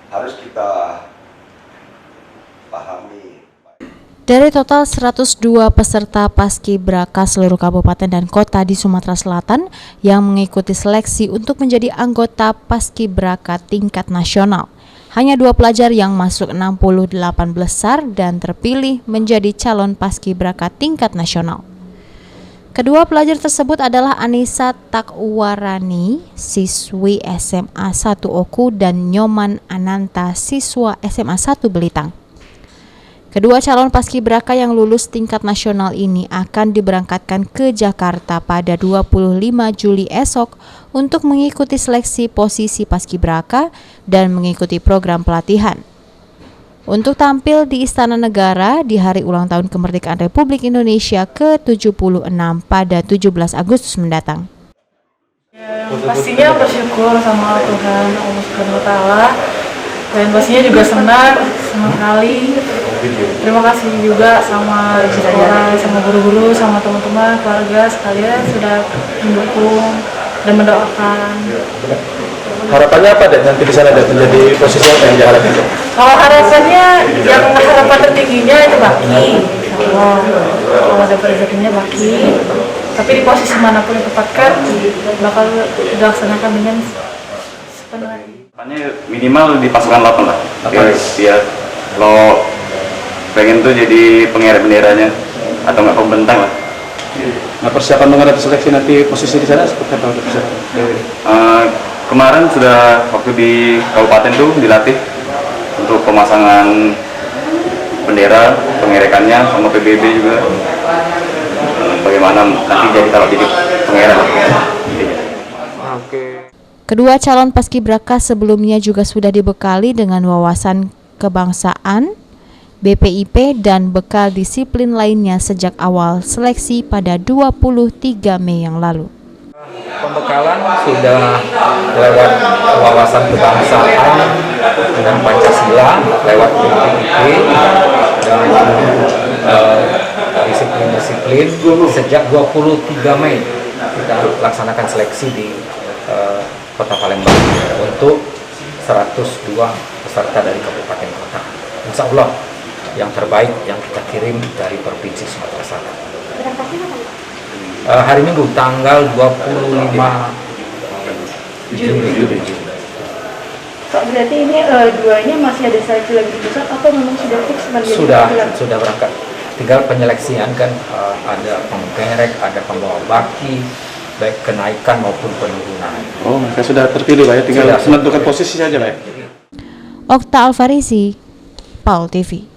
harus kita pahami. Dari total 102 peserta Paskibraka seluruh kabupaten dan kota di Sumatera Selatan yang mengikuti seleksi untuk menjadi anggota Paskibraka tingkat nasional, hanya 2 pelajar yang masuk 68 besar dan terpilih menjadi calon Paskibraka tingkat nasional. Kedua pelajar tersebut adalah Anissa Takwarani, siswi SMA 1 Oku, dan Nyoman Ananta, siswa SMA 1 Belitang. Kedua calon paskibraka yang lulus tingkat nasional ini akan diberangkatkan ke Jakarta pada 25 Juli esok untuk mengikuti seleksi posisi paskibraka dan mengikuti program pelatihan. Untuk tampil di Istana Negara di hari ulang tahun kemerdekaan Republik Indonesia ke-76 pada 17 Agustus mendatang. Pastinya bersyukur sama Tuhan Allah Subhanahu wa Ta'ala, dan pastinya juga senang sekali. Terima kasih juga sama sekolah, sama guru-guru, sama teman-teman, keluarga sekalian sudah mendukung dan mendoakan. Harapannya apa deh nanti di sana deh menjadi posisi apa yang diharapkan? Kalau harapannya, yang harapan tertingginya itu baki. Kalau ada rezekinya baki. Tapi di posisi manapun ditempatkan bakal dilaksanakan dengan sepenuh hati. Minimal di pasukan 8 lah. Ya, kalau pengen tuh jadi pengerek benderanya atau nggak pembentang lah. Nah, persiapan menghadapi seleksi nanti posisi di sana seperti apa persiapan? Kemarin sudah waktu di kabupaten tuh dilatih untuk pemasangan bendera, pengerekannya sama PBB juga. Bagaimana nanti jadi kalau jadi pengerek. Kedua calon paskibraka sebelumnya juga sudah dibekali dengan wawasan kebangsaan, BPIP, dan bekal disiplin lainnya sejak awal seleksi pada 23 Mei yang lalu. Pembekalan sudah lewat wawasan kebangsaan dan Pancasila, lewat BPIP dan disiplin-disiplin. Sejak 23 Mei kita laksanakan seleksi di Kota Palembang untuk 102 peserta dari kabupaten kota. Insya Allah yang terbaik yang kita kirim dari Provinsi Sumatera Selatan. Hari Minggu tanggal 25 Juli. Pak, berarti ini duanya masih ada seleksi lagi di pusat atau memang sudah fix? Sudah berangkat. Tinggal penyeleksian kan, ada penggerek, ada pembawa baki, baik kenaikan maupun penurunan. Oh, mereka sudah terpilih Pak ya, tinggal menentukan posisi saja Pak ya. Okta Alfarisi, PAL TV.